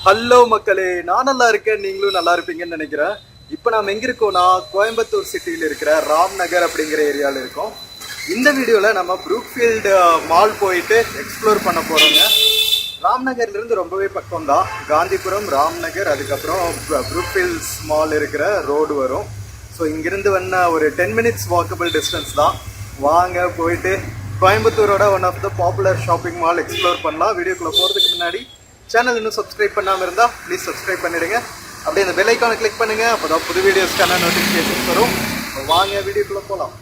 Hello மக்களே, நான் நல்லா இருக்கேன், நீங்களும் நல்லா இருப்பீங்கன்னு நினைக்கிறேன். இப்போ நாம் எங்கே இருக்கோம்னா கோயம்புத்தூர் சிட்டியில் இருக்கிற ராம்நகர் அப்படிங்கிற ஏரியாவில் இருக்கோம். இந்த வீடியோவில் நம்ம ப்ரூக்ஃபீல்டு மால் போயிட்டு எக்ஸ்ப்ளோர் பண்ண போகிறோங்க. ராம்நகர்லேருந்து ரொம்பவே பக்கம் தான். காந்திபுரம், ராம்நகர், அதுக்கப்புறம் ப்ரூக்ஃபீல்ட்ஸ் மால் இருக்கிற ரோடு வரும். ஸோ இங்கிருந்து ஒரு 10 minutes வாக்கபிள் டிஸ்டன்ஸ் தான். வாங்க போயிட்டு கோயம்புத்தூரோட one of the popular shopping mall explore பண்ணலாம். வீடியோக்குள்ளே போகிறதுக்கு முன்னாடி சேனல் இன்னும் சப்ஸ்கிரைப் பண்ணாமல் இருந்தால் ப்ளீஸ் சப்ஸ்கிரைப் பண்ணிடுங்க. அப்படியே அந்த பெல் ஐக்கானை கிளிக் பண்ணுங்கள், அப்போ தான் புது வீடியோஸ்க்கான நோட்டிஃபிகேஷன்ஸ் வரும். வாங்க வீடியோக்குள்ளே போகலாம்.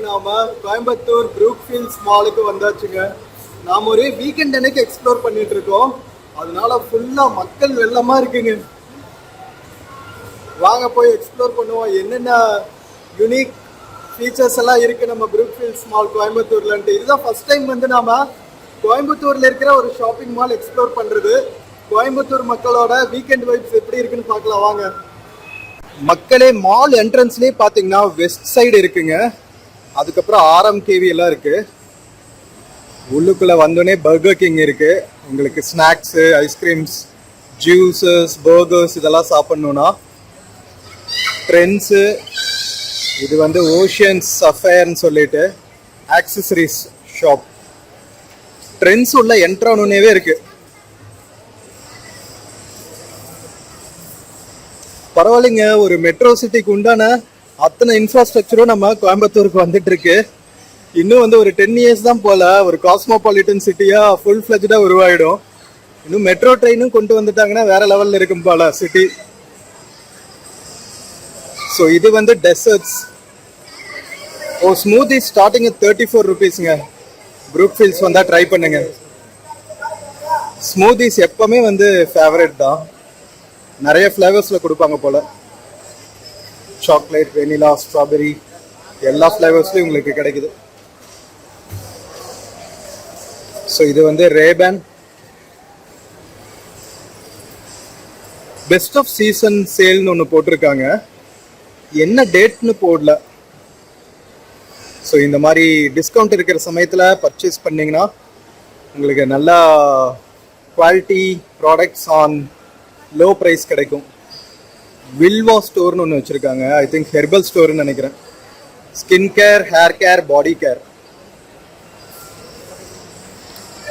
நாம கோயம்புத்தூர் ப்ரூக்ஃபீல்ட்ஸ் மாலுக்கு வந்தாச்சுங்க. நாம் ஒரு வீக்கெண்ட் அன்னைக்கு எக்ஸ்ப்ளோர் பண்ணிட்டு இருக்கோம். அதனால ஃபுல்லா மக்கள் வெள்ளமா இருக்குங்க. வாங்க போய் எக்ஸ்ப்ளோர் பண்ணுவோம். என்னென்ன யூனிக் ஃபீச்சர்ஸ் எல்லாம் இருக்கு நம்ம ப்ரூக்ஃபீல்ட்ஸ் மால் கோயம்புத்தூர்லன்ட்டு. இதுதான் ஃபர்ஸ்ட் டைம் நாம கோயம்புத்தூர்ல இருக்கிற ஒரு ஷாப்பிங் மால் எக்ஸ்ப்ளோர் பண்றது. கோயம்புத்தூர் மக்களோட வீக்கெண்ட் வைப்ஸ் எப்படி இருக்குன்னு பார்க்கலாம் வாங்க. மக்களே, மால் என்ட்ரன்ஸ்லேயே பார்த்தீங்கன்னா வெஸ்ட் சைடு இருக்குங்க. அதுக்கப்புறம் RMKV எல்லாம் இருக்கு. உள்ளுக்குள்ள வந்தோடனே பர்கர் கிங் இருக்கு. உங்களுக்கு ஸ்நாக்ஸு, ஐஸ்கிரீம்ஸ், ஜூஸஸ், பர்கர்ஸ் இதெல்லாம் சாப்பிட்ணுன்னா ட்ரெண்ட்ஸு. இது ஓஷியன்ஸ் சஃபயர்னு சொல்லிட்டு ஆக்சசரிஸ் ஷாப். ட்ரெண்ட்ஸ் உள்ள என்ட்ரானே இருக்கு. பரவாயில்லைங்க, ஒரு மெட்ரோ சிட்டிக்கு உண்டான அத்தனை இன்ஃப்ராஸ்ட்ரக்சரும் நம்ம கோயம்புத்தூருக்கு வந்துட்டு இருக்கு. இன்னும் ஒரு 10 years தான் போல ஒரு காஸ்மோபாலிட்டன் சிட்டியா ஃபுல் ஃபிளஜ்டா உருவாயிடும். இன்னும் மெட்ரோ ட்ரெயினும் கொண்டு வந்துட்டாங்கன்னா வேற லெவல்ல இருக்கும் போல சிட்டி. ஸோ இது டெசர்ட்ஸ். Smoothie starting 34 rupeesங்க. ப்ரூக்ஃபீல்ட்ஸ் வந்தா ட்ரை பண்ணுங்க. ஸ்மூதிஸ் எப்பவுமே ஃபேவரட் தான். நிறைய ஃப்ளேவர்ஸ்ல கொடுப்பாங்க போல. சாக்லேட், வெனிலா, ஸ்ட்ராபெரி எல்லா ஃப்ளேவர்ஸ்லையும் உங்களுக்கு கிடைக்குது. ஸோ இது ரேபன் பெஸ்ட் ஆஃப் சீசன் சேல்னு ஒன்று போட்டிருக்காங்க. என்ன டேட்னு போடல. ஸோ இந்த மாதிரி டிஸ்கவுண்ட் இருக்கிற சமயத்தில் பர்ச்சேஸ் பண்ணிங்கன்னா உங்களுக்கு நல்லா quality products on low price கிடைக்கும். வில்வா ஸ்டோர்னு ஒன்று வச்சுருக்காங்க. ஐ திங்க் ஹெர்பல் ஸ்டோர்னு நினைக்கிறேன். ஸ்கின் கேர், ஹேர் கேர், பாடி கேர்.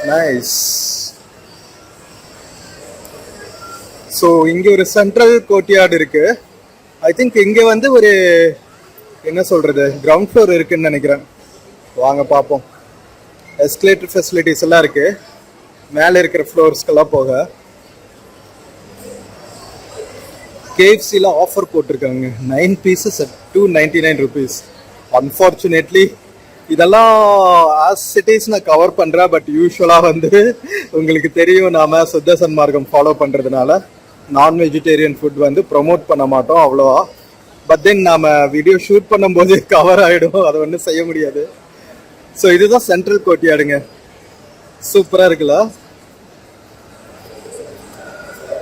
நைஸ். ஸோ இங்கே ஒரு சென்ட்ரல் கோர்ட்யார்டு இருக்கு. ஐ திங்க் இங்கே ஒரு என்ன சொல்றது, கிரவுண்ட் ஃப்ளோர் இருக்குன்னு நினைக்கிறேன். வாங்க பார்ப்போம். எஸ்கலேட்டர் ஃபெசிலிட்டிஸ் எல்லாம் இருக்கு மேலே இருக்கிற ஃப்ளோர்ஸ்க்கெல்லாம் போக. KFCல ஆஃபர் போட்டிருக்காங்க. 9 pieces at 299 rupees. அன்ஃபார்ச்சுனேட்லி இதெல்லாம் ஆஸ் சிட்டிஸ் நான் கவர் பண்ணுறேன். பட் யூஸ்வலாக உங்களுக்கு தெரியும், நாம சுத்த சன்மார்க்கம் ஃபாலோ பண்ணுறதுனால நான் வெஜிடேரியன் ஃபுட் ப்ரொமோட் பண்ண மாட்டோம் அவ்வளோவா. பட் தென் நாம் வீடியோ ஷூட் பண்ணும்போது கவர் ஆகிடும், அதை ஒன்றும் செய்ய முடியாது. ஸோ இதுதான் சென்ட்ரல் கோர்ட்யார்டுங்க. சூப்பராக இருக்குல்ல.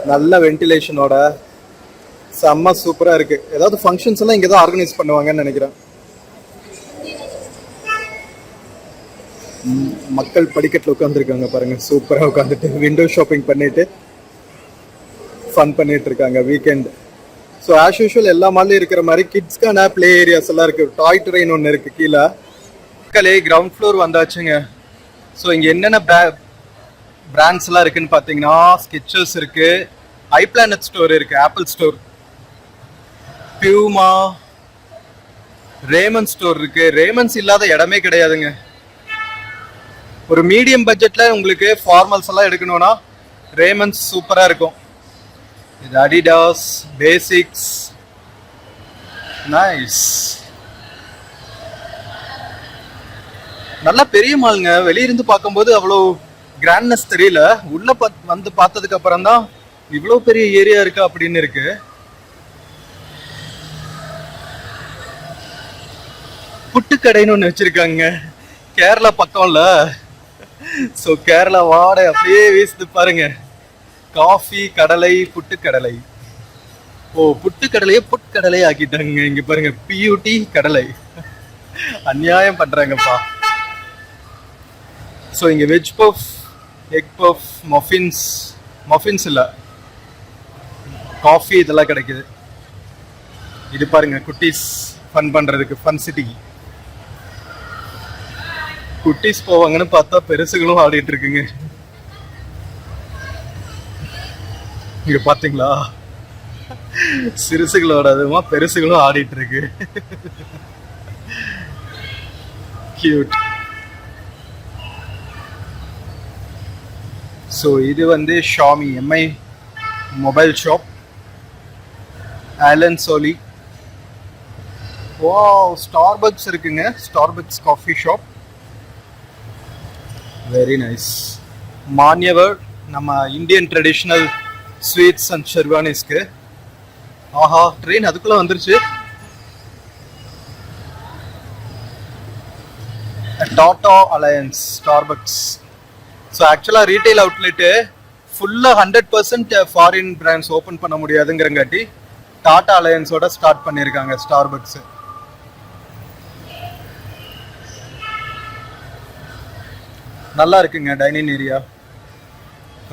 நல்ல வென்டிலேஷனோட செம்ம சூப்பரா இருக்கு. ஏதாவது ஃபங்க்ஷன்ஸ் எல்லாம் இங்க தான் ஆர்கனைஸ் பண்ணுவாங்கன்னு நினைக்கிறேன். மக்கள் படிக்கட்டில் உட்காந்துருக்காங்க பாருங்க, சூப்பரா உட்காந்துட்டு விண்டோ ஷாப்பிங் பண்ணிட்டு ஃபன் பண்ணிட்டு இருக்காங்க வீக்கெண்ட். ஸோ ஆஸ் யூஷுவல் எல்லா மாலையும் இருக்கிற மாதிரி கிட்ஸ்க்கான பிளே ஏரியாஸ் எல்லாம் இருக்கு. டாய் ட்ரெயின் ஒன்று இருக்கு கீழே. மக்களே கிரவுண்ட் ஃப்ளோர் வந்தாச்சுங்க. ஸோ இங்கே என்னென்ன பிராண்ட்ஸ் எல்லாம் இருக்குன்னு பார்த்தீங்கன்னா ஸ்கெச்சர்ஸ் இருக்கு, ஐ பிளானட் ஸ்டோர் இருக்கு, apple store, Puma, ramen store இருக்கு. ரேமன்ஸ் இல்லாத இடமே கிடையாதுங்க. ஒரு மீடியம் பட்ஜெட்ல உங்களுக்கு ஃபார்மல்ஸ் எல்லாம் எடுக்கணும்னா ரேமன்ஸ் சூப்பரா இருக்கும். இது அடிடாஸ், பேசிக்ஸ், நைஸ். நல்லா பெரிய மாலுங்க. வெளியிருந்து பார்க்கும்போது அவ்வளோ கிராண்ட்னஸ் தெரியல. உள்ள வந்து பார்த்ததுக்கு அப்புறம் தான் இவ்வளோ பெரிய ஏரியா இருக்கு அப்படின்னு இருக்கு. புட்டுக்கடைன்னு ஒன்று வச்சிருக்காங்க கேரளா பக்கம்ல. ஸோ கேரளா வாடை அப்படியே வீசுது பாருங்க. காஃபி கடலை, புட்டுக்கடலை. ஓ, புட்டுக்கடலையே புட்கடலை ஆக்கிட்டாங்க இங்க பாருங்க. பியூட்டி கடலை. அநியாயம் பண்றாங்கப்பா. ஸோ இங்கே veg puff, egg puff, muffins இல்லை, காஃபி இதெல்லாம் கிடைக்குது. இது பாருங்க குட்டீஸ் ஃபன் பண்ணுறதுக்கு ஃபன் சிட்டி. குட்டீஸ் போவாங்கன்னு பார்த்தா பெருசுகளும் ஆடிட்டு இருக்குங்க. இங்க பாத்தீங்களா, சிறுசுகளோட அதுமா பெருசுகளும் ஆடிட்டு இருக்கு. கியூட். ஸோ இது வந்து Xiaomi MI mobile shop, Allen Solly. Oh, Starbucks இருக்குங்க, Starbucks coffee shop, very nice. Manyavar, நம்ம இந்தியன் ட்ரெடிஷ்னல் ஸ்வீட்ஸ் அண்ட் ஷெர்வானிஸ்க்கு. ஆஹா, ட்ரெயின் அதுக்குள்ள வந்துருச்சு. Tata alliance, Starbucks. ஸோ ஆக்சுவலாக ரீட்டைல் அவுட்லெட்டு ஃபுல்லாக 100% ஃபாரின் பிராண்ட்ஸ் ஓப்பன் பண்ண முடியாதுங்கிறங்காட்டி டாடா அலையன்ஸோட ஸ்டார்ட் பண்ணியிருக்காங்க ஸ்டார்பக்ஸ். நல்லா இருக்குங்க டைனிங் ஏரியா.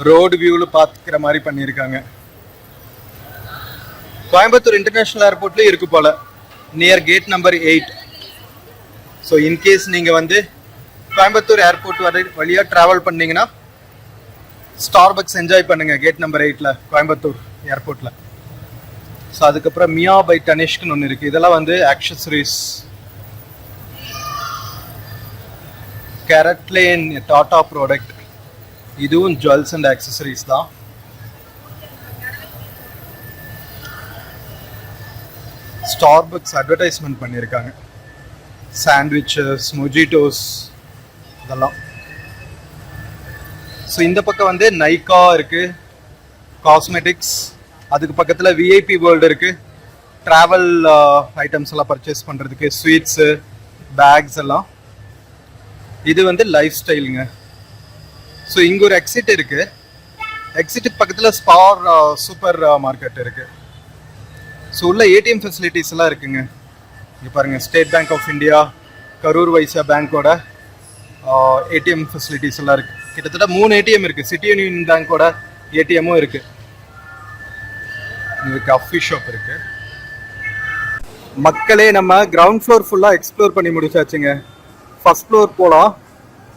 ரோடு வியூவில் பார்த்துக்கிற மாதிரி பண்ணியிருக்காங்க. கோயம்புத்தூர் இன்டர்நேஷ்னல் ஏர்போர்ட்லேயும் இருக்கு போல, near gate number 8. So in case நீங்கள் வந்து கோயம்புத்தூர் ஏர்போர்ட் வழியாக ட்ராவல் பண்ணீங்கன்னா ஸ்டார்பக்ஸ் என்ஜாய் பண்ணுங்க கேட் நம்பர் 8ல கோயம்புத்தூர் ஏர்போர்ட்டில். ஸோ அதுக்கப்புறம் மியா பை டனிஷ்க்னு ஒன்று இருக்குது. இதெல்லாம் வந்து ஆக்சசரிஸ். கேரட்லேன் டாடா ப்ராடக்ட், இதுவும் ஜுவல்ஸ் அண்ட் ஆக்சசரிஸ் தான். ஸ்டார்பக்ஸ் அட்வர்டைஸ்மெண்ட் பண்ணியிருக்காங்க. சாண்ட்விச்சஸ், மொஜிட்டோஸ் இதெல்லாம். ஸோ இந்த பக்கம் வந்து நைக்கா இருக்கு, காஸ்மெட்டிக்ஸ். அதுக்கு பக்கத்தில் விஐபி வேர்ல்டு இருக்கு, ட்ராவல் ஐட்டம்ஸ் எல்லாம் பர்ச்சேஸ் பண்ணுறதுக்கு, ஸ்வீட்ஸு, பேக்ஸ் எல்லாம். இது வந்து லைஃப் ஸ்டைலுங்க. ஸோ இங்கே ஒரு எக்ஸிட் இருக்கு. எக்ஸிட்டுக்கு பக்கத்தில் ஸ்பார் சூப்பர் மார்க்கெட் இருக்கு. ஸோ உள்ள ஏடிஎம் ஃபெசிலிட்டிஸ் எல்லாம் இருக்குங்க. இங்கே பாருங்கள், State Bank of India, Karur Vysya பேங்க்கோட ஏடிஎம் ஃபெசிலிட்டிஸ் எல்லாம் இருக்குது. கிட்டத்தட்ட 3 ஏடிஎம் இருக்குது. சிட்டி யூனியன் பேங்க்கோட ஏடிஎம்மும் இருக்குது. இங்கே காஃபி ஷாப் இருக்குது. மக்களே, நம்ம கிரவுண்ட் ஃப்ளோர் ஃபுல்லாக எக்ஸ்ப்ளோர் பண்ணி முடிச்சாச்சுங்க. ஃபர்ஸ்ட் ஃப்ளோர் போகலாம்.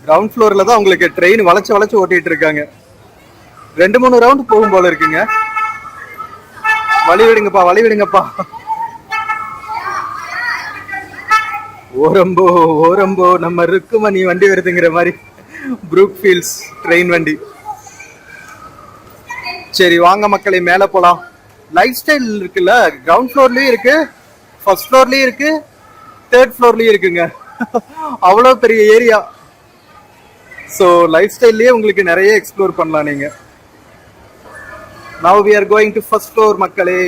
கிரவுண்ட் ஃப்ளோரில் தான் உங்களுக்கு ட்ரெயின் வளைச்சு ஓட்டிகிட்டு இருக்காங்க. 2-3 ரவுண்டு போகும் போல இருக்குங்க. வழி விடுங்கப்பா. ஓரம்போ நம்ம ருக்குமணி வண்டி வருதுங்கிற மாதிரி ப்ரூக் ஃபீல்ட்ஸ் ட்ரெயின் வண்டி. சரி வாங்க மக்களே, மேலே போகலாம். லைஃப் ஸ்டைல் இருக்குல்ல, கிரவுண்ட் ஃப்ளோர்லேயும் இருக்கு, ஃபர்ஸ்ட் ஃப்ளோர்லேயும் இருக்கு, 3rd ஃப்ளோர்லேயும் இருக்குங்க. அவ்வளோ பெரிய ஏரியா. ஸோ லைஃப் ஸ்டைல்லையே உங்களுக்கு நிறைய எக்ஸ்ப்ளோர் பண்ணலாம் நீங்க. Now we are going to first floor மக்களே.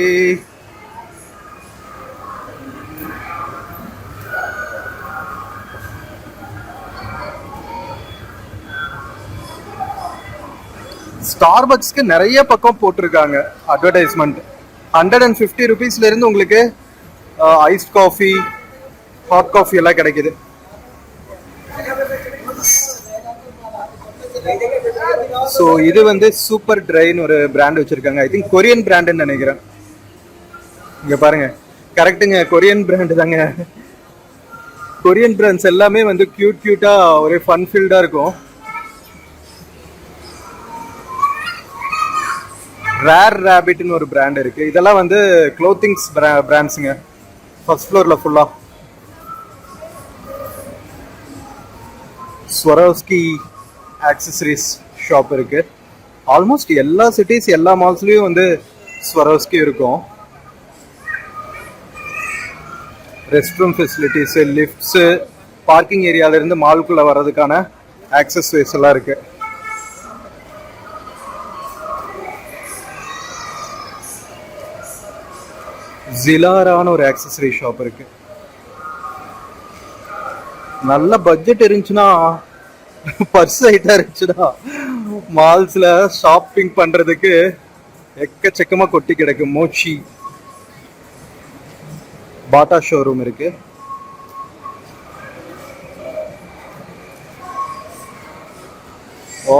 ஸ்டார்பக்ஸ்க்கு நிறைய பக்கம் போட்டிருக்காங்க அட்வர்டைஸ்மெண்ட். 150 ருபீஸ்ல இருந்து உங்களுக்கு ஐஸ்ட் காஃபி, ஹாட் காஃபி எல்லாம் கிடைக்குது. ஸோ இது வந்து சூப்பர் ட்ரைன்னு ஒரு பிராண்ட் வச்சிருக்காங்க. ஐ திங்க் கொரியன் பிராண்டுன்னு நினைக்கிறேன். இங்க பாருங்க, கரெக்டுங்க, கொரியன் பிராண்டு தாங்க. கொரியன் பிராண்ட்ஸ் எல்லாமே வந்து கியூட்டா ஒரே ஃபன் ஃபீல்டா இருக்கும். ரேர் ரேபிட்னு ஒரு பிராண்ட் இருக்கு. இதெல்லாம் வந்து க்ளோத்திங்ஸ் பிராண்ட்ஸுங்க. ஃபர்ஸ்ட் ஃப்ளோர்ல ஃபுல்லா ஸ்வரோஸ்கி ஆக்சசரிஸ் ஷாப் இருக்கு. ஆல்மோஸ்ட் எல்லா சிட்டிஸ், எல்லா மால்ஸ்லயும் வந்து ஸ்வரோஸ்கி இருக்கும். Rest room facilities, lifts, parking ஏரியால இருந்து மால்குள்ள வர்றதுக்கான ஆக்சசரிஸ் எல்லாம் இருக்கு. ஜிலாரான ஒரு ஆக்சசரி ஷாப் இருக்கு. நல்ல பட்ஜெட் இருந்துச்சுன்னா, பர்ஸ் ஐட்டா இருந்துச்சுன்னா, மால்ஸ்ல ஷாப்பிங் பண்றதுக்கு எக்கச்சக்கமா கொட்டி கிடக்கு. மோச்சி பாட்டா ஷோரூம் இருக்கு. ஓ,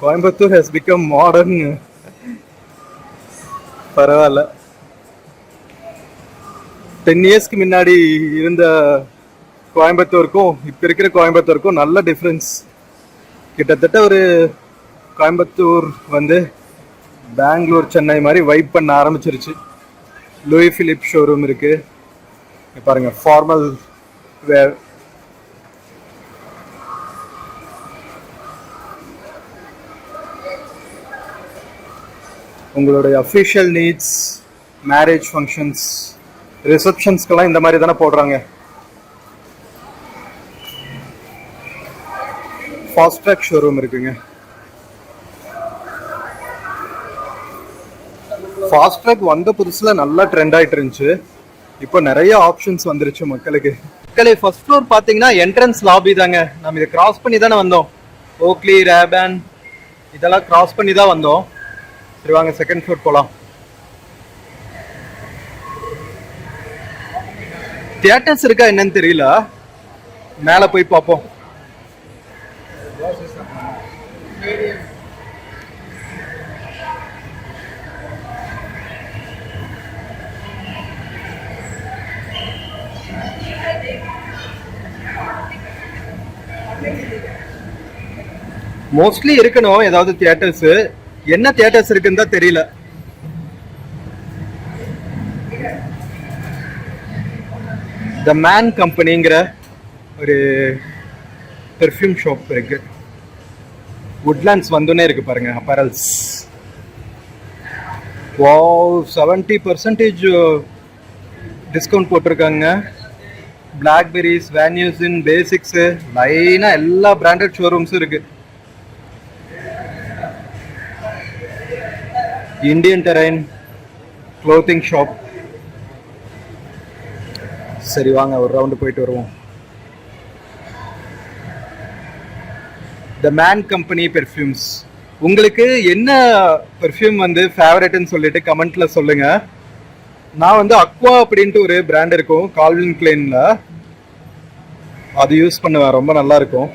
கோயம்புத்தூர் ஹஸ் பிகம் மாடர்ன். பரவாயில்ல. 10 இயர்ஸ்க்கு முன்னாடி இருந்த கோயம்புத்தூருக்கும் இப்போ இருக்கிற கோயம்புத்தூருக்கும் நல்ல டிஃப்ரென்ஸ். கிட்டத்தட்ட ஒரு கோயம்புத்தூர் வந்து பெங்களூர், சென்னை மாதிரி வைப் பண்ண ஆரம்பிச்சிருச்சு. லூயி பிலிப் ஷோரூம் இருக்கு. பாருங்க, ஃபார்மல் வேர். உங்களுடைய அஃபிஷியல் நீட்ஸ், மேரேஜ் ஃபங்க்ஷன்ஸ், ரிசப்ஷன்ஸ்க்கெல்லாம் இந்த மாதிரி தானே போடுறாங்க. ஃபாஸ்ட் ட்ராக் ஷோரூம் இருக்குங்க. ஃபாஸ்ட் ட்ராக் வந்த புதுசுல நல்லா ட்ரெண்ட் ஆயிட்டு இருந்துச்சு. இப்போ நிறைய ஆப்ஷன்ஸ் வந்துருச்சு மக்களுக்கு. மக்களே, ஃபர்ஸ்ட் ஃப்ளோர் பாத்தீங்கன்னா என்ட்ரன்ஸ் லாபி தாங்க. நம்ம இதை கிராஸ் பண்ணி தானே வந்தோம். ஓக்லி, ரேபன் இதெல்லாம் கிராஸ் பண்ணி தான் வந்தோம். சரி வாங்க, செகண்ட் ஃப்ளோர் போலாம். தியேட்டர்ஸ் இருக்கா என்னன்னு தெரியல, மேல போய் பார்ப்போம். மோஸ்ட்லி இருக்கணும் ஏதாவது தியேட்டர்ஸ். என்ன தியேட்டர்ஸ் இருக்குன்னு தான் தெரியல. த மேன் கம்பெனிங்கிற ஒரு பெர்ஃப்யூம் ஷாப் இருக்கு. வுட்லாண்ட்ஸ் வந்துனே இருக்கு பாருங்க, அப்பரல்ஸ். வாவ், 70% டிஸ்கவுண்ட் போட்டிருக்காங்க. பிளாக்பெரிஸ், வேன்யூசின், பேசிக்ஸ், லைனா எல்லா பிராண்டட் ஷோரூம்ஸும் இருக்கு. Indian terrain clothing shop. சரி வாங்க, ஒரு ரவுண்டு போயிட்டு வருவோம். The man company perfumes. உங்களுக்கு என்ன பெர்ஃப்யூம் வந்து ஃபேவரட்னு சொல்லிட்டு கமெண்ட்ல சொல்லுங்க. நான் வந்து அக்வா அப்படின்ட்டு ஒரு பிராண்ட் இருக்கும் கால்வின் கிளைன்ல, அது யூஸ் பண்ணுவேன், ரொம்ப நல்லா இருக்கும்.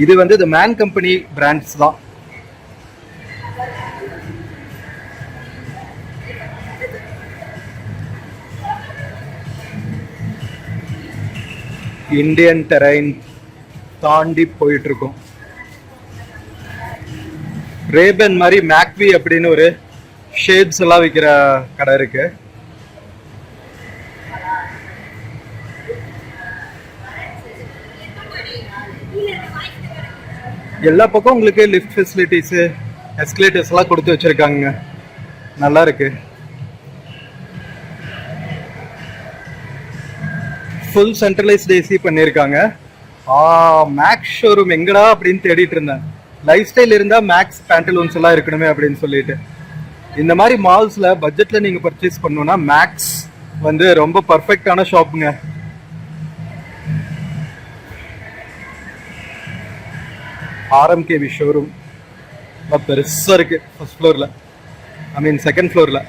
இது வந்து த மேன் கம்பெனி பிராண்ட்ஸ் தான். இந்தியன் டெரைன் தாண்டி போயிட்டு இருக்கும். ரேபன் மாதிரி மேக்வி அப்படின்னு ஒரு ஷேட்ஸ் எல்லாம் விற்கிற கடை இருக்கு. எல்லா பக்கம் உங்களுக்கு லிஃப்ட் ஃபெசிலிட்டிஸ், எஸ்கலேட்டர்ஸ் எல்லாம் கொடுத்து வச்சிருக்காங்க, நல்லா இருக்கு. ஃபுல் சென்ட்ரலைஸ்ட் ஏசி பண்ணியிருக்காங்க. மேக்ஸ் ஷோரூம் எங்கடா அப்படின்னு தேடிட்டு இருந்தேன். லைஃப் ஸ்டைல் இருந்தா மேக்ஸ் பேண்டலூன்ஸ் எல்லாம் இருக்கணுமே அப்படின்னு சொல்லிட்டு. இந்த மாதிரி மால்ஸ்ல பட்ஜெட்ல நீங்க பர்ச்சேஸ் பண்ணணும்னா மேக்ஸ் வந்து ரொம்ப பர்ஃபெக்டான ஷாப்புங்க. ஆர்எம்கேவி ஷோரூம் பெருசா இருக்கு ஃபர்ஸ்ட் ஃப்ளோர்ல, ஐ மீன் செகண்ட் ஃப்ளோர்ல.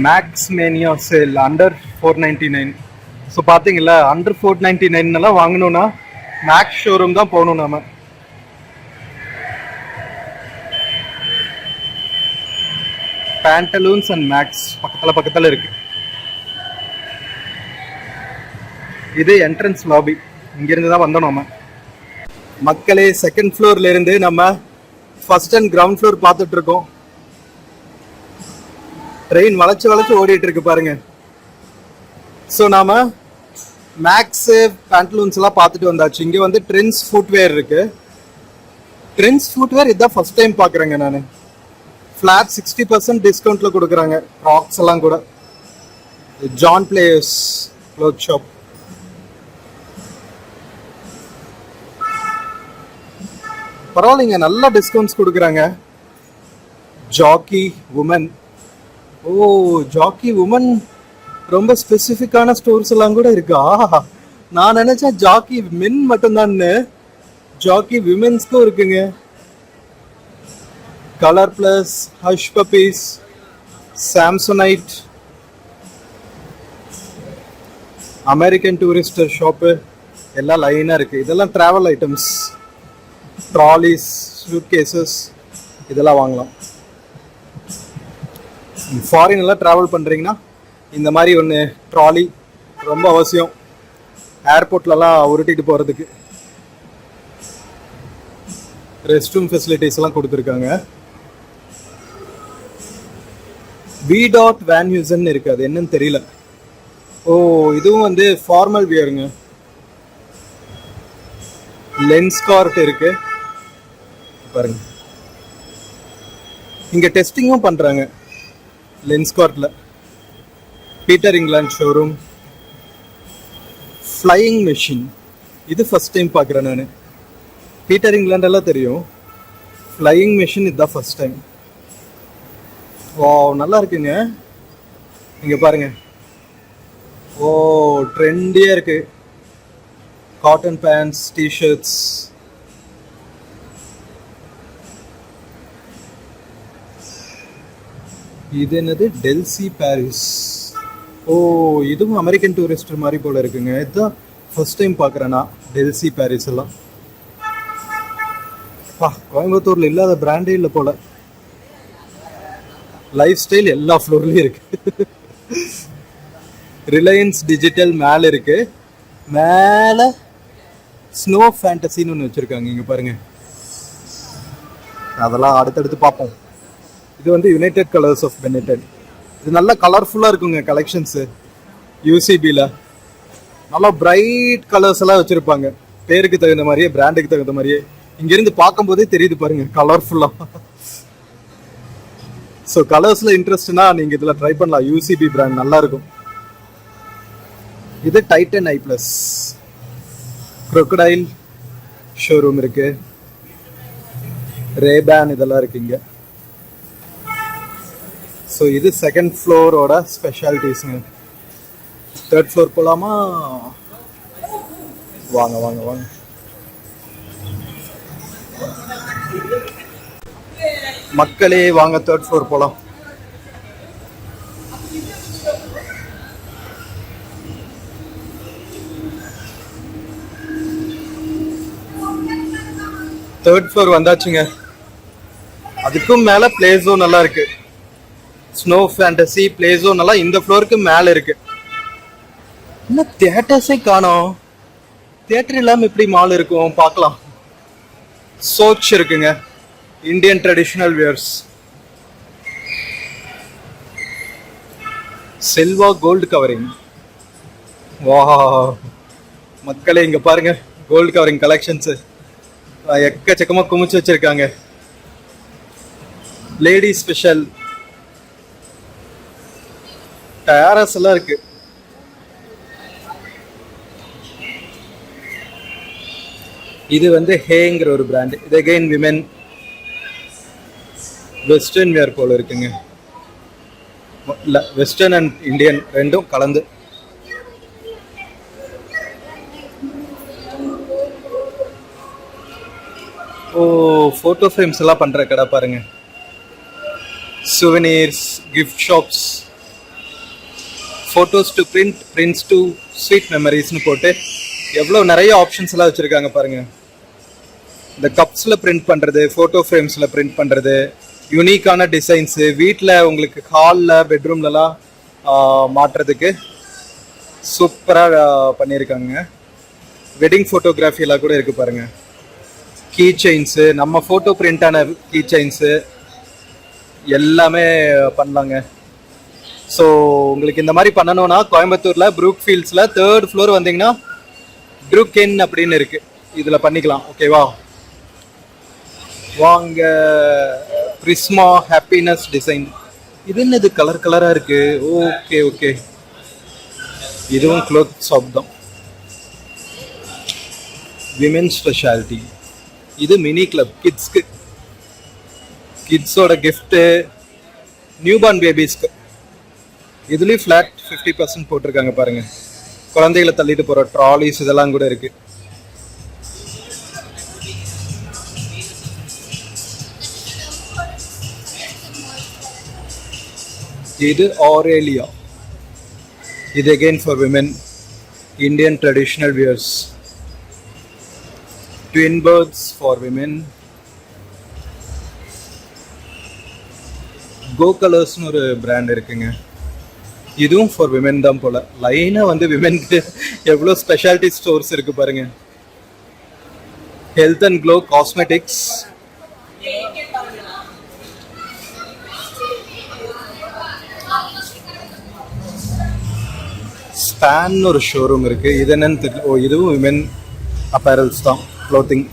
Max mania sale under 499. So பார்த்தீங்களா, அண்டர் 499 வாங்கணும்னா மேக்ஸ் ஷோரூம் தான் போகணும் நாம. பேண்டலூன்ஸ் அண்ட் மேக்ஸ் பக்கத்தில் இருக்கு. இது என்ட்ரன்ஸ் லாபி, இங்கிருந்து தான் வந்தோம் நம்ம. மக்களே, செகண்ட் ஃப்ளோர்ல இருந்து நம்ம ஃபர்ஸ்ட் அண்ட் கிரவுண்ட் ஃப்ளோர் பார்த்துட்டு இருக்கோம். ட்ரெயின் வளைச்சு ஓடிட்டு இருக்கு பாருங்க. ஸோ நாம மேக்ஸ் பேண்டலூன்ஸ் எல்லாம் பார்த்துட்டு வந்தாச்சு. இங்க வந்து ட்ரெண்ட்ஸ் ஃபுட்வேர் இருக்கு. ட்ரெண்ட்ஸ் ஃபுட்வேர் இதான் ஃபர்ஸ்ட் டைம் பார்க்குறேங்க நான். ஃபிளாட் 60% டிஸ்கவுண்ட்ல கொடுக்குறாங்க. ராக்ஸ் எல்லாம் கூட. John Players cloth shop. பரவாயில்லைங்க, நல்ல டிஸ்கவுண்ட்ஸ் கொடுக்குறாங்க. Jockey woman. Oh, Jockey woman ரொம்ப ஸ்பெசிஃபிக்கான ஸ்டோர்ஸ் எல்லாம் கூட இருக்கா? நான் நினைச்சேன் ஜாக்கி மென் மட்டும்தான். ஜாக்கி விமென்ஸ்க்கும் இருக்குங்க. Color Plus, Hush Puppies, Samsonite, American Tourister shop எல்லாம் லைனாக இருக்கு. இதெல்லாம் travel items, trolleys, suitcases இதெல்லாம் வாங்கலாம். ஃபாரின் எல்லாம் ட்ராவல் பண்ணுறீங்கன்னா இந்த மாதிரி ஒன்று ட்ராலி ரொம்ப அவசியம். ஏர்போர்ட்லலாம் உருட்டிட்டு போகிறதுக்கு. ரெஸ்ட் ரூம் ஃபெசிலிட்டிஸ் எல்லாம் கொடுத்துருக்காங்க. V.Van Heusen இருக்கு, அது என்னன்னு தெரியல. ஓ, இதுவும் வந்து ஃபார்மல் வியருங்க. லென்ஸ்கார்ட் இருக்கு பாருங்க. இங்க டெஸ்டிங்கும் பண்றாங்க லென்ஸ்கார்ட்ல. Peter England showroom. Flying machine, இது ஃபர்ஸ்ட் டைம் பார்க்குறேன் நான். பீட்டர் இங்கிலாந்து எல்லாம் தெரியும், ஃப்ளையிங் மெஷின் இதுதான் ஃபர்ஸ்ட் டைம். ஓ, நல்லா இருக்குங்க. இங்க பாருங்க. ஓ, ட்ரெண்டியா இருக்கு. Cotton pants, t-shirts. இது என்னது? Delcy Paris. ஓ, இதுவும் அமெரிக்கன் டூரிஸ்டர் மாதிரி போல இருக்குங்க. இதுதான் ஃபர்ஸ்ட் டைம் பார்க்குறேன்னா டெல்சி பாரிஸ் எல்லாம். கோயம்புத்தூர்ல இல்லாத பிராண்டே இல்லை போல. லைஃப் ஸ்டைல் எல்லா ஃப்ளோர்லயும் இருக்கு. ரிலையன்ஸ் டிஜிட்டல் மேல இருக்கு. மேல ஸ்னோ ஃபேண்டசின்னு ஒன்று வச்சிருக்காங்க. இங்க பாருங்க, அதெல்லாம் அடுத்தடுத்து பார்ப்போம். இது வந்து யுனைடெட் கலர்ஸ் ஆஃப் பெனிட்டன். இது நல்லா கலர்ஃபுல்லா இருக்குங்க கலெக்ஷன்ஸ். யூசிபில நல்லா பிரைட் கலர்ஸ் எல்லாம் வச்சிருப்பாங்க. பேருக்கு தகுந்த மாதிரியே, பிராண்டுக்கு தகுந்த மாதிரியே. இங்க இருந்து பார்க்கும் போதே தெரியுது பாருங்க, கலர்ஃபுல்லா. ஸோ கலர்ஸ்ல இன்ட்ரெஸ்ட்னா நீங்க இதுல ட்ரை பண்ணலாம். யூசிபி பிராண்ட் நல்லா இருக்கும். இது டைட்டன் ஐ பிளஸ். crocodile ஷோரூம் இருக்கு. ரேபேன் இதெல்லாம் இருக்குங்க. ஸோ இது செகண்ட் ஃப்ளோரோட ஸ்பெஷாலிட்டிஸுங்க. தேர்ட் ஃப்ளோர் போகலாமா? வாங்க வாங்க வாங்க. மக்களே வாங்க, தேர்ட் ஃப்ளோர் போகலாம். தேர்ட் ஃப்ளோர் வந்தாச்சுங்க. அதுக்கும் மேல பிளே ஜோன் நல்லா இருக்கு. ஸ்னோ ஃபேண்டசி பிளே ஜோன் எல்லாம் இந்த ஃப்ளோருக்கு மேல இருக்கு. இன்னும் தியேட்டர்ஸே காணோம். தியேட்டர் இல்லாம எப்படி மால் இருக்கும்? பார்க்கலாம். சோச் இருக்குங்க, Indian traditional wears. Selva gold covering. வா மக்களே, இங்க பாருங்க கோல்டு கவரிங் கலெக்ஷன்ஸ் எக்கச்சக்கமா குமிச்சு வச்சிருக்காங்க. லேடி ஸ்பெஷல் டயர்ஸ் எல்லாம் இருக்கு. இது வந்து ஹேங்கிற ஒரு பிராண்ட். இது அகைன் விமென் வெஸ்டர்ன் வேர் போல இருக்குங்க. இல்ல, வெஸ்டர்ன் அண்ட் இந்தியன் ரெண்டும் கலந்து. ஓ, ஃபோட்டோ ஃப்ரேம்ஸ் எல்லாம் பண்ணுற கடை பாருங்க. Souvenirs, gift shops, photos to print, prints to sweet மெமரிஸ்னு போட்டு எவ்வளோ நிறைய ஆப்ஷன்ஸ் எல்லாம் வச்சுருக்காங்க பாருங்க. இந்த கப்ஸில் பிரிண்ட் பண்ணுறது, ஃபோட்டோ ஃப்ரேம்ஸில் பிரிண்ட் பண்ணுறது, யூனிக்கான டிசைன்ஸு, வீட்டில் உங்களுக்கு ஹாலில் பெட்ரூம்லலாம் மாட்டுறதுக்கு சூப்பராக பண்ணியிருக்காங்க. வெட்டிங் ஃபோட்டோகிராஃபி எல்லாம் கூட இருக்குது பாருங்கள். கீ செயின்ஸு, நம்ம ஃபோட்டோ பிரிண்டான கீ செயின்ஸு எல்லாமே பண்ணலாங்க. ஸோ உங்களுக்கு இந்த மாதிரி பண்ணணும்னா கோயம்புத்தூரில் ப்ரூக் ஃபீல்ட்ஸில் 3rd floor வந்தீங்கன்னா ப்ரூக்கென் அப்படின்னு இருக்குது, இதில் பண்ணிக்கலாம். ஓகேவா, வாங்க. பிரிஸ்மா ஹாப்பினஸ் டிசைன், இது என்னது கலர் கலராக இருக்குது. ஓகே ஓகே, இதுவும் க்ளோத் ஷாப் தான். விமென் ஸ்பெஷாலிட்டி, இது மினி கிளப் கிட்ஸ்க்கு, கிட்ஸோட கிஃப்ட்டு, நியூபார்ன் பேபிஸ்க்கு. இதுலேயும் ஃப்ளாட் 50% போட்டிருக்காங்க பாருங்க. குழந்தைகளை தள்ளிட்டு போகிற ட்ராலிஸ் இதெல்லாம் கூட இருக்கு. இது ஆரேலியா, இது again for women, Indian traditional wears. Twin birds for women. Go கலர்ஸ்னு ஒரு பிராண்ட் இருக்குங்க, இதுவும் ஃபார் விமென் தான் போல. லைனாக வந்து விமென்க்கு எவ்வளோ ஸ்பெஷாலிட்டி ஸ்டோர்ஸ் இருக்கு பாருங்க. ஹெல்த் அண்ட் க்ளோ காஸ்மெட்டிக்ஸ், ஸ்பான் ஒரு ஷோரூம் இருக்கு. இது என்னன்னு தெரியல. ஓ, இதுவும் விமென் அப்பேரல்ஸ் தான், க்ளோத்திங்.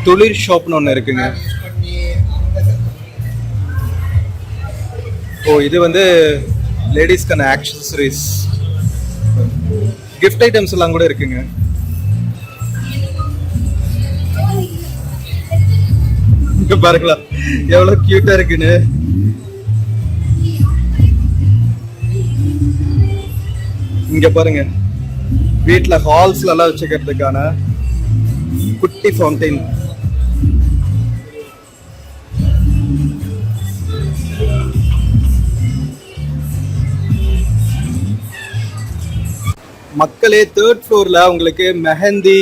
துளிர் ஷாப்னு ஒன்று இருக்குங்க. ஓ, இது வந்து லேடிஸ்க்கான ஆக்சசரிஸ், கிஃப்ட் ஐட்டம்ஸ் எல்லாம் கூட இருக்குங்க. இங்க பாருங்களா எவ்வளவு கியூட்டா இருக்குன்னு. இங்க பாருங்க, வீட்டுல ஹால்ஸ்ல எல்லாம் வச்சுக்கிறதுக்கான குட்டி ஃபவுண்டைன். மக்களே, 3rd floorல உங்களுக்கு மெஹந்தி,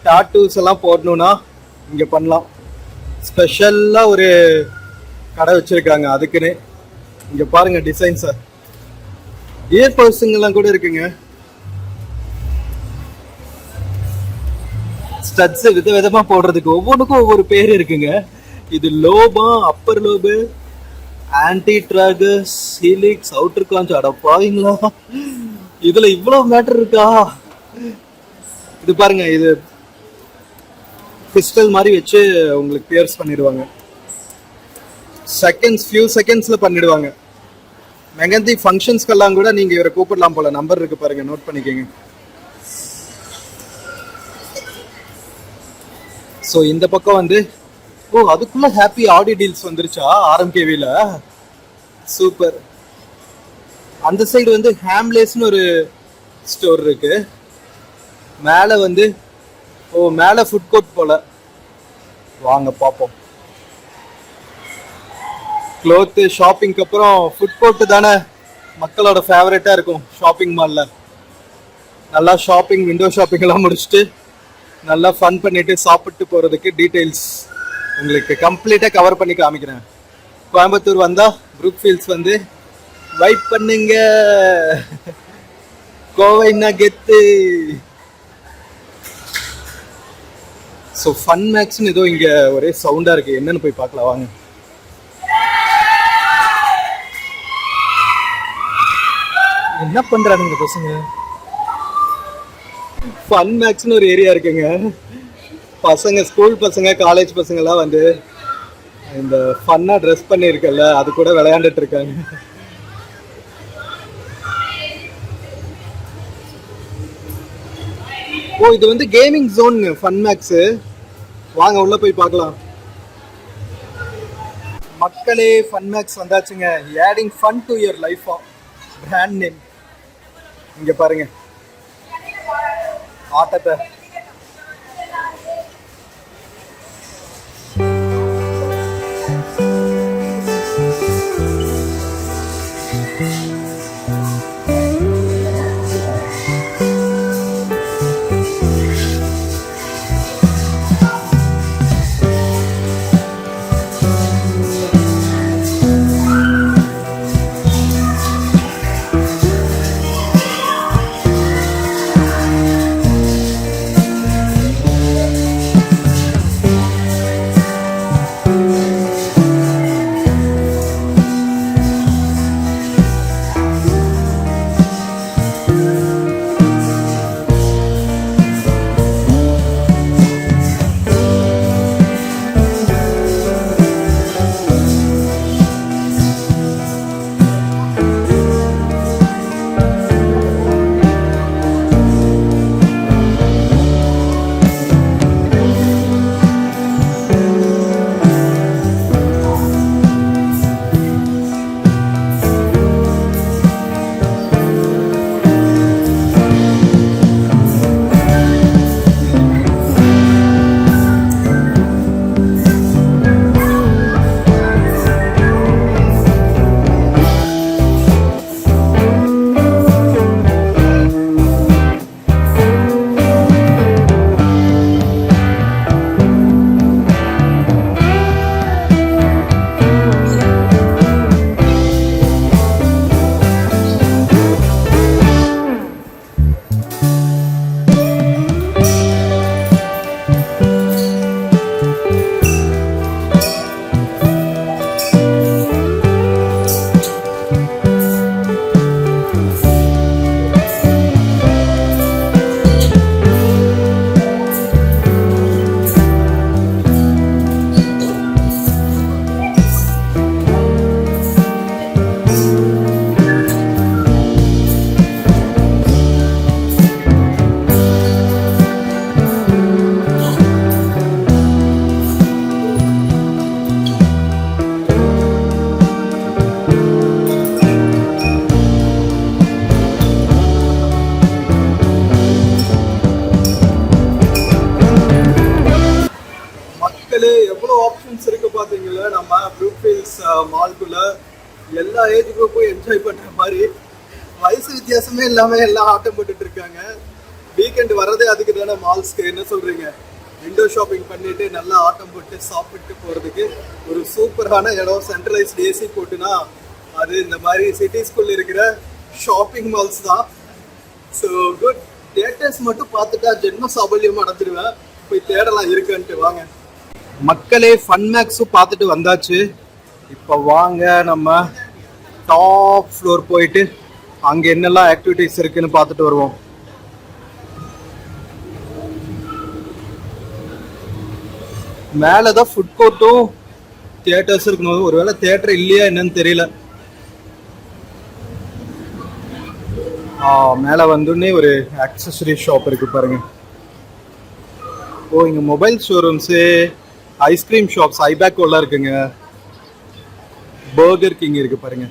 டாட்டூஸ் எல்லாம் போடணும்னா இங்க பண்ணலாம். ஸ்பெஷலா ஒரு கடை வச்சிருக்காங்க அதுக்குன்னு. இங்க பாருங்க டிசைன்ஸ், இயர் பர்ஸுங்கெல்லாம் கூட இருக்குங்க. ஸ்டட்ஸ் விதவிதமா போடுறதுக்கு ஒவ்வொன்றுக்கும் ஒவ்வொரு பேர் இருக்குங்க. இது lobe, upper lobe, antitragus, helix, outer conch. அடப்பாவீங்களா, இதுல இவ்வளவு மேட்டர் இருக்கா? இது பாருங்க, இது கிறிஸ்டல் மாதிரி வச்சு உங்களுக்கு பியர்ஸ் பண்ணிடுவாங்க. ஃபியூ செகண்ட்ஸ்ல பண்ணிடுவாங்க. மெஹந்தி ஃபங்க்ஷன்ஸ்க்கெல்லாம் கூட நீங்க இவரை கூப்பிடலாம் போல. நம்பர் இருக்கு பாருங்க, நோட் பண்ணிக்கோங்க. ஸோ இந்த பக்கம் வந்து, ஓ அதுக்குள்ள ஹாப்பி ஆடி டீல்ஸ் வந்துருச்சா ஆர்எம்கேவில, சூப்பர். அந்த சைடு வந்து ஹேம்லேஸ்னு ஒரு ஸ்டோர் இருக்கு. மேலே வந்து, ஓ மேலே ஃபுட் கோர்ட் போல. வாங்க பார்ப்போம். க்ளோத்து ஷாப்பிங்க்கு அப்புறம் ஃபுட் கோர்ட்டு தானே மக்களோட ஃபேவரட்டாக இருக்கும் ஷாப்பிங் மாலில். நல்லா ஷாப்பிங், விண்டோ ஷாப்பிங் எல்லாம் முடிச்சுட்டு நல்லா ஃபன் பண்ணிட்டு சாப்பிட்டு போகிறதுக்கு டீட்டெயில்ஸ் உங்களுக்கு கம்ப்ளீட்டாக கவர் பண்ணி காமிக்கிறேன். கோயம்புத்தூர் வந்தால் ப்ரூக் ஃபீல்ட்ஸ் வந்து வைப் பண்ணுங்க. கோவைன்னா கெத்து. ஸோ ஃபன் மேக்ஸ்னு ஏதோ இங்கே ஒரே சவுண்டாக இருக்குது, என்னன்னு போய் பார்க்கலாம் வாங்க. என்ன பண்ணுறானுங்க பசங்க? ஃபன் மேக்ஸ்னு ஒரு ஏரியா இருக்குங்க. பசங்க, ஸ்கூல் பசங்க, காலேஜ் பசங்கள்லாம் வந்து இந்த ஃபன்னாக ட்ரெஸ் பண்ணியிருக்கல அது கூட விளையாண்டுட்டு இருக்காங்க. ஓ இது வந்து கேமிங் ஜோனுங்க ஃபன் மேக்ஸ். வாங்க உள்ள போய் பார்க்கலாம். மக்களே, ஃபன் மேக்ஸ் வந்தாச்சுங்க. Adding fun to your life. Brand name இங்க பாருங்க, ஆட்டத்தை ஆப்ஷன்ஸ் இருக்கு பாத்தீங்களா நம்ம ப்ரூக்ஃபீல்ட்ஸ் மால்குள்ள. எல்லா ஏஜ் குரூப்பும் என்ஜாய் பண்ற மாதிரி வயசு வித்தியாசமே இல்லாம எல்லாம் ஆட்டம் போட்டுட்டு இருக்காங்க. வீக்கெண்ட் வரதே அதுக்கு தானே மால்ஸ்க்கு. என்ன சொல்றீங்க? விண்டோ ஷாப்பிங் பண்ணிட்டு நல்லா ஆட்டம் போட்டு சாப்பிட்டு போறதுக்கு ஒரு சூப்பரான இடம். சென்ட்ரலைஸ்ட் ஏசி போட்டுனா அது இந்த மாதிரி சிட்டிஸ்குள்ள இருக்கிற ஷாப்பிங் மால்ஸ் தான். So good. தியேட்டர்ஸ் மட்டும் பார்த்துட்டா ஜென்ம சாபல்யம் அடைஞ்சிருவேன். போய் தேடலாம் இருக்குன்ட்டு. வாங்க மக்களே, ஃபன் மேக்ஸும் பார்த்துட்டு வந்தாச்சு. இப்போ வாங்க நம்ம டாப் ஃப்ளோர் போயிட்டு அங்கே என்னெல்லாம் ஆக்டிவிட்டிஸ் இருக்குன்னு பார்த்துட்டு வருவோம். மேலே தான் ஃபுட் கோர்ட்டும் தியேட்டர்ஸ் இருக்கணும். ஒருவேளை தியேட்டர் இல்லையா என்னன்னு தெரியல. மேலே வந்தோடனே ஒரு ஆக்சசரி ஷாப் இருக்கு பாருங்க. ஓ, இங்கே மொபைல் ஷோரூம்ஸு, ஐஸ்கிரீம் ஷாப்ஸ், ஐபேக்கோலாம் இருக்குங்க. பர்கர் கிங் இருக்கு பாருங்க.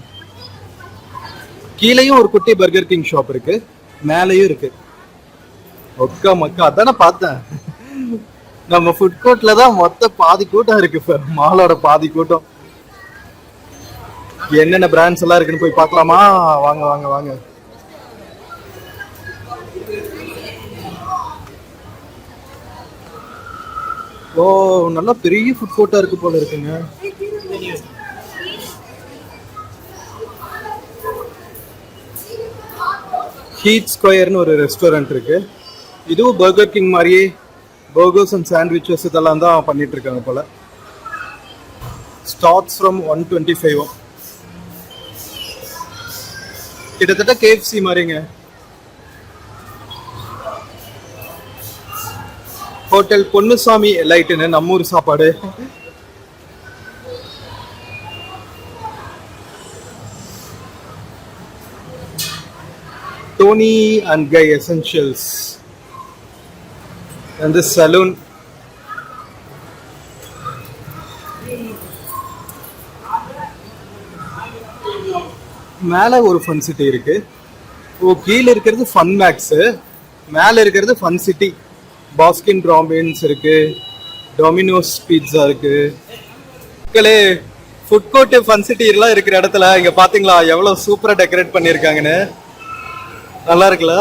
கீழேயும் ஒரு குட்டி பர்கர் கிங் ஷாப் இருக்கு, மேலேயும் இருக்கு. ஒக்கா மக்கா, அதானே பார்த்தேன். நம்ம ஃபுட் கோர்ட்ல தான் மொத்த பாதி கூட்டம் இருக்கு. மாலோட பாதி கூட்டம். என்னென்ன பிராண்ட்ஸ் எல்லாம் இருக்குன்னு போய் பார்க்கலாமா? வாங்க வாங்க வாங்க. ஓ, நல்லா பெரிய ஃபுட் கோர்ட்டா இருக்கு போல இருக்குங்க. ஹீட் ஸ்கொயர்னு ஒரு ரெஸ்டாரண்ட் இருக்கு. இதுவும் பர்கர் கிங் மாதிரியே பர்கர்ஸ் அண்ட் சாண்ட்விச்சஸ் இதெல்லாம் தான் பண்ணிட்டு இருக்காங்க போல. Starts from 125. கிட்டத்தட்ட KFC மாதிரிங்க. ஹோட்டல் பொன்னுசாமி எலைட்டுன்னு நம்ம ஊர் சாப்பாடு. Toni and Guy essentials and the saloon. மேலே ஒரு ஃபன் சிட்டி இருக்கு. ஓ, கீழே இருக்கிறது ஃபன் மேக்ஸு, மேலே இருக்கிறது ஃபன் சிட்டி. பாஸ்கின் ராபின்ஸ் இருக்கு, டொமினோஸ் பீட்சா இருக்கு. மக்களே, ஃபுட் கோர்ட்டு ஃபன் சிட்டி எல்லாம் இருக்கிற இடத்துல இங்க பாத்தீங்களா எவ்வளவு சூப்பரா டெக்கரேட் பண்ணியிருக்காங்கன்னு. நல்லா இருக்குல்ல?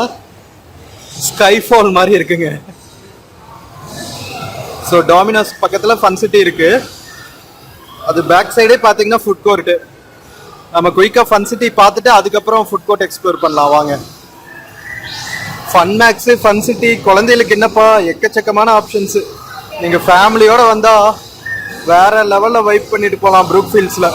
ஸ்கைஃபால் மாதிரி இருக்குங்க. ஸோ டாமினோஸ் பக்கத்தில் ஃபன் சிட்டி இருக்கு. அது பேக் சைடே பார்த்தீங்கன்னா ஃபுட் கோர்ட்டு. நம்ம குயிக்காக ஃபன் சிட்டி பார்த்துட்டு அதுக்கப்புறம் ஃபுட் கோர்ட் எக்ஸ்ப்ளோர் பண்ணலாம். வாங்க. ஃபன் மேக்ஸு, ஃபன் சிட்டி, குழந்தைகளுக்கு என்னப்பா எக்கச்சக்கமான ஆப்ஷன்ஸு. நீங்கள் ஃபேமிலியோட வந்தால் வேற லெவலில் வைப் பண்ணிட்டு போகலாம் ப்ரூக்ஃபீல்ட்ஸில்.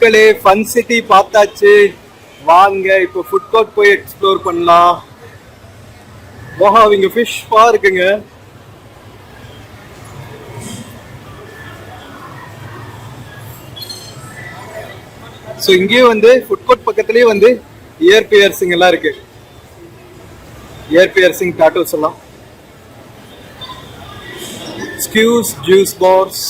மக்களே ஃபன் சிட்டி பார்த்தாச்சு. வாங்க இப்போ ஃபுட் கோர்ட் போய் எக்ஸ்ப்ளோர் பண்ணலாம். வாஹ், இங்க ஃபிஷ் பா இருக்குங்க. ஸோ இங்கேயே வந்து ஃபுட் கோர்ட் பக்கத்துலேயே வந்து இயர் பியர்சிங் எல்லாம் இருக்கு. இயர் பியர்சிங் டாட்டூஸ் எல்லாம், ஸ்கியூஸ், ஜூஸ் பார்ஸ்,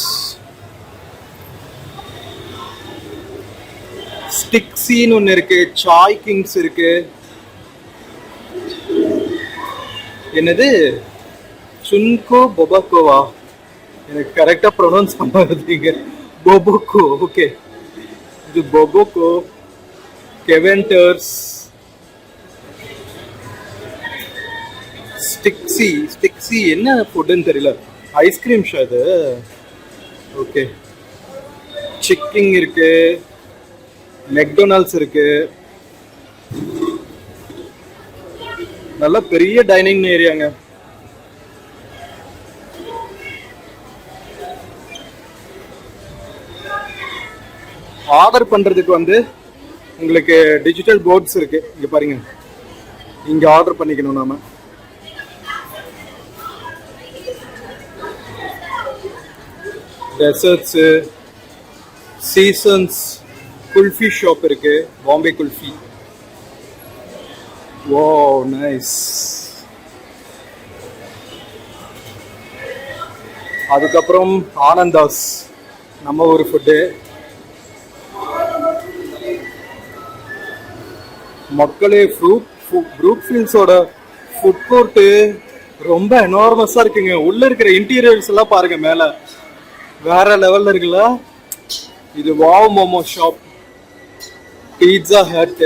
ஸ்டிக்ஸின்னு ஒன்று இருக்கு, சாய் கிங்ஸ் இருக்கு. என்னது சுன்கோ பொபாக்கோவா? எனக்கு கரெக்டா ப்ரொனவுன்ஸ் பண்ண வருதுங்க. பொபோக்கோ, ஓகே. இது பொபோக்கோ, கெவென்டர்ஸ், ஸ்டிக்ஸி என்ன ஃபுட்டுன்னு தெரியல. ஐஸ்கிரீம் ஷா இது. ஓகே, சிக்கிங் இருக்கு, மெக்டொனால்ட்ஸ் இருக்கு. நல்ல பெரிய டைனிங் ஏரியாங்க. ஆர்டர் பண்றதுக்கு வந்து உங்களுக்கு டிஜிட்டல் போர்ட்ஸ் இருக்கு. இங்க பாருங்க, இங்க ஆர்டர் பண்ணிக்கணும் நாம. டெசர்ட்ஸ், சீசன்ஸ், குல்ஃபி ஷாப் இருக்கு, பாம்பே குல்ஃபி. Wow, nice. அதுக்கப்புறம் ஆனந்தாஸ், நம்ம ஒரு ஃபுட்டு. மக்களே ப்ரூக்ஃபீல்ட்ஸோட ஃபுட் கோர்ட்டு ரொம்ப எனார்மஸா இருக்குங்க. உள்ள இருக்கிற இன்டீரியர்ஸ் எல்லாம் பாருங்க, மேல வேற லெவல்ல இருக்குல்ல. இது wow momo shop, pizza hut,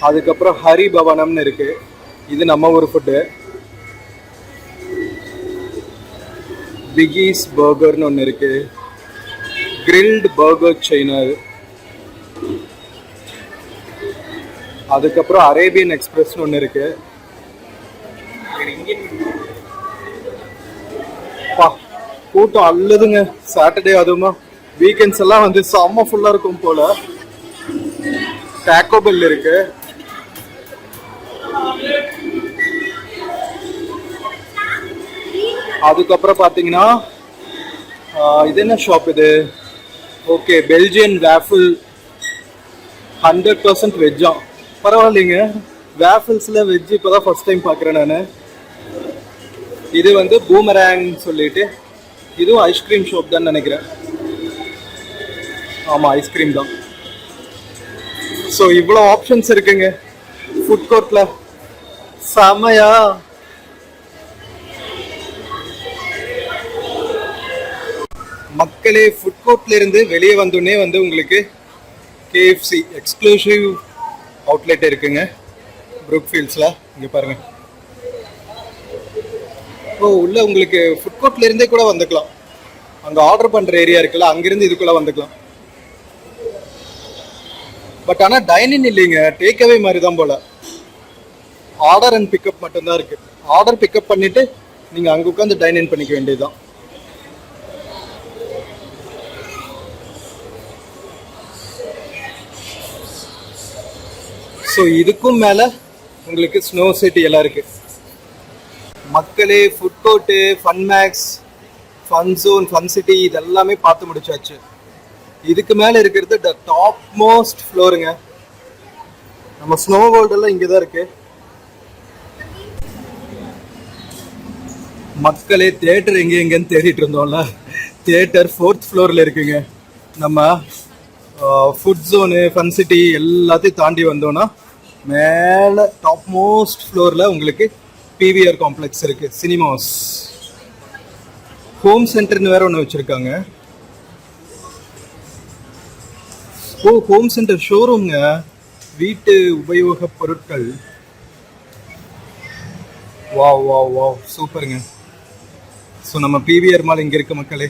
அதுக்கப்புறம் ஹரி பவனம்னு இருக்கு. இது நம்ம ஒரு ஃபுட்டு. பிகிஸ் பர்கர்னு ஒன்று இருக்கு, கிரில்டு பர்கர் சைனா. அதுக்கப்புறம் அரேபியன் எக்ஸ்பிரஸ்னு ஒன்று இருக்கு. கூட்டம் அல்லதுங்க சாட்டர்டே, அதுவுமா வீக்கெண்ட்ஸ் எல்லாம் வந்து செம்ம ஃபுல்லா இருக்கும் போல. டாக்கோ பெல் இருக்கு. அதுக்கப்புறம் பார்த்தீங்கன்னா இது என்ன ஷாப் இது? ஓகே, பெல்ஜியன் வேஃபிள், 100% வெஜ்ஜா. பரவாயில்லைங்க, வேஃபிள்ஸில் வெஜ் இப்போதான் ஃபர்ஸ்ட் டைம் பார்க்குறேன் நான். இது வந்து பூமராங் சொல்லிட்டு, இதுவும் ஐஸ்கிரீம் ஷாப் தான் நினைக்கிறேன். ஆமாம், ஐஸ்கிரீம் தான். ஸோ இவ்வளோ ஆப்ஷன்ஸ் இருக்குங்க ஃபுட் கோர்ட்டில். செமையா. மக்களே, ஃபுட் கோர்ட்ல இருந்து வெளியே வந்தோடனே வந்து உங்களுக்கு KFC எக்ஸ்க்ளூசிவ் அவுட்லெட் இருக்குங்க ப்ரூக்ஃபீல்ட்ஸ்ல. இங்க பாருங்க. உள்ள உங்களுக்கு ஃபுட் கோர்ட்ல இருந்தே கூட வந்துக்கலாம். அங்க ஆர்டர் பண்ற ஏரியா இருக்குல்ல, அங்கிருந்து இதுக்குள்ள வந்துக்கலாம். பட் ஆனா டைனிங் இல்லைங்க, டேக் அவே மாதிரி தான் போல. ஆர்டர் அண்ட் பிக்கப் மட்டும்தான் இருக்கு. ஆர்டர் பிக்கப் பண்ணிட்டு நீங்க அங்க உட்காந்து டைனிங் பண்ணிக்க வேண்டியதுதான். ஸோ இதுக்கும் மேலே உங்களுக்கு ஸ்னோ சிட்டி எல்லாம் இருக்கு. மக்களே, food court, fun Max, fun zone, fun city இதெல்லாமே பார்த்து முடிச்சாச்சு. இதுக்கு மேலே இருக்கிறது த டாப் மோஸ்ட் ஃப்ளோருங்க. நம்ம ஸ்னோ வேர்ல்ட் எல்லாம் இங்கே தான் இருக்கு. மக்களே, தியேட்டர் எங்கன்னு தேடிட்டு இருந்தோம்ல, தியேட்டர் 4th ஃப்ளோரில் இருக்குங்க. நம்ம ஃபுட் ஜோனு, ஃபன் சிட்டி எல்லாத்தையும் தாண்டி வந்தோம்னா மேலே டாப் மோஸ்ட் ஃப்ளோரில் உங்களுக்கு PVR காம்ப்ளெக்ஸ் இருக்கு, சினிமாஸ், ஹோம் சென்டர்னு வேற ஒன்று வச்சிருக்காங்க. ஹோம் சென்டர் ஷோரூம்ங்க, வீட்டு உபயோக பொருட்கள். வாவ் வாவ் வாவ், சூப்பருங்க. ஸோ நம்ம PVR மால் இங்கே இருக்கு மக்களே.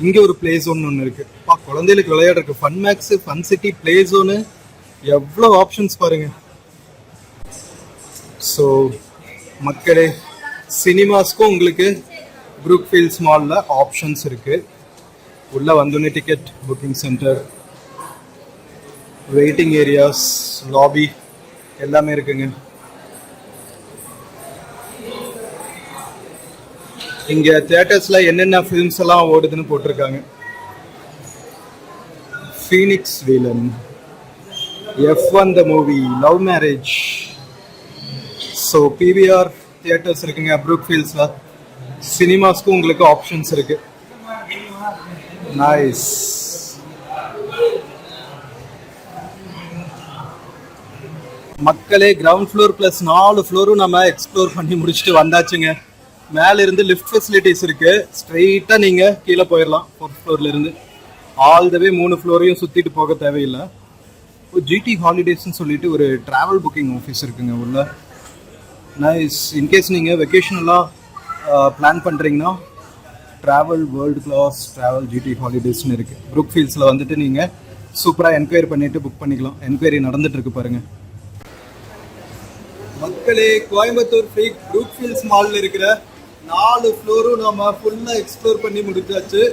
இங்கே ஒரு பிளே ஜோன் ஒன்று இருக்கு. குழந்தைகளுக்கு விளையாடுறதுக்கு fun Max, fun city, play zone, எவ்வளோ ஆப்ஷன்ஸ் பாருங்க. ஸோ மக்களே, சினிமாஸ்க்கும் உங்களுக்கு ப்ரூக்ஃபீல்ட்ஸ் மாலில் ஆப்ஷன்ஸ் இருக்குது. உள்ளே வந்தோடனே ticket booking centre, waiting areas, lobby எல்லாமே இருக்குங்க. இங்கே தியேட்டர்ஸில் என்னென்ன ஃபிலிம்ஸ் எல்லாம் ஓடுதுன்னு போட்டிருக்காங்க. Phoenix Veezhan, F1 the movie, love marriage. So PVR theatres இருக்குங்க ப்ரூக்ஃபீல்ட்ஸில். சினிமாஸ்க்கும் உங்களுக்கு ஆப்ஷன்ஸ் இருக்கு. நைஸ். மக்களே, கிரவுண்ட் ஃப்ளோர் ப்ளஸ் 4 ஃப்ளோரும் நம்ம எக்ஸ்ப்ளோர் பண்ணி முடிச்சுட்டு வந்தாச்சுங்க. மேலே இருந்து லிஃப்ட் ஃபெசிலிட்டிஸ் இருக்கு. ஸ்ட்ரெயிட்டாக நீங்கள் கீழே போயிடலாம் 4th ஃப்ளோர்லேருந்து. ஆல் த வே 3 ஃப்ளோரையும் சுற்றிட்டு போக தேவையில்லை. ஜிடி ஹாலிடேஸ்ன்னு சொல்லிட்டு ஒரு ட்ராவல் புக்கிங் ஆஃபீஸ் இருக்குங்க உள்ள. நைஸ். இன்கேஸ் நீங்கள் வெக்கேஷனெல்லாம் பிளான் பண்ணுறீங்கன்னா travel world class travel GT ஹாலிடேஸ்னு இருக்குது. ப்ரூக்ஃபீல்ட்ஸில் வந்துட்டு நீங்கள் சூப்பராக என்கொயரி பண்ணிவிட்டு புக் பண்ணிக்கலாம். என்கொயரி நடந்துகிட்ருக்கு பாருங்கள். மக்களே, கோயம்புத்தூர் ப்ரூக்ஃபீல்ட்ஸ் மாலில் இருக்கிற 4 ஃப்ளோரும் நம்ம ஃபுல்லாக எக்ஸ்ப்ளோர் பண்ணி முடிச்சாச்சு.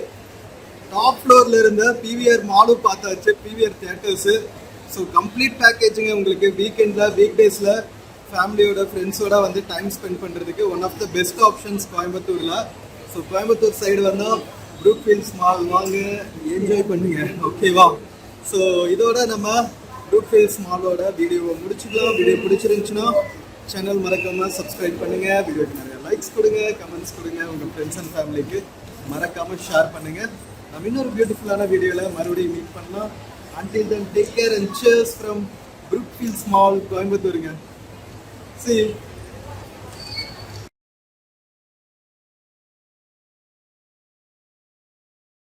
டாப் ஃப்ளோரில் இருந்த பிவிஆர் மாலும் பார்த்தாச்சு, பிவிஆர் தியேட்டர்ஸு. ஸோ கம்ப்ளீட் பேக்கேஜுங்க உங்களுக்கு. வீக்கெண்டில் வீக்டேஸில் ஃபேமிலியோட ஃப்ரெண்ட்ஸோட வந்து டைம் ஸ்பெண்ட் பண்ணுறதுக்கு one of the best options கோயம்புத்தூரில். ஸோ கோயம்புத்தூர் சைடு வந்தால் ப்ரூக்ஃபீல்ட்ஸ் மால் வாங்க, என்ஜாய் பண்ணுங்க. ஓகேவா? ஸோ இதோட நம்ம ப்ரூக்ஃபீல்ட்ஸ் மாலோட வீடியோவை முடிச்சுக்கலாம். வீடியோ பிடிச்சிருந்துச்சுன்னா சேனல் மறக்காமல் சப்ஸ்கிரைப் பண்ணுங்கள். வீடியோக்கு நிறைய லைக்ஸ் கொடுங்க, கமெண்ட்ஸ் கொடுங்க. உங்கள் ஃப்ரெண்ட்ஸ் அண்ட் ஃபேமிலிக்கு மறக்காமல் ஷேர் பண்ணுங்கள். நம்ம இன்னொரு பியூட்டிஃபுல்லான வீடியோவில் மறுபடியும் மீட் பண்ணலாம். Until then, take care and cheers from Brookfields Mall, Coimbatore. See you.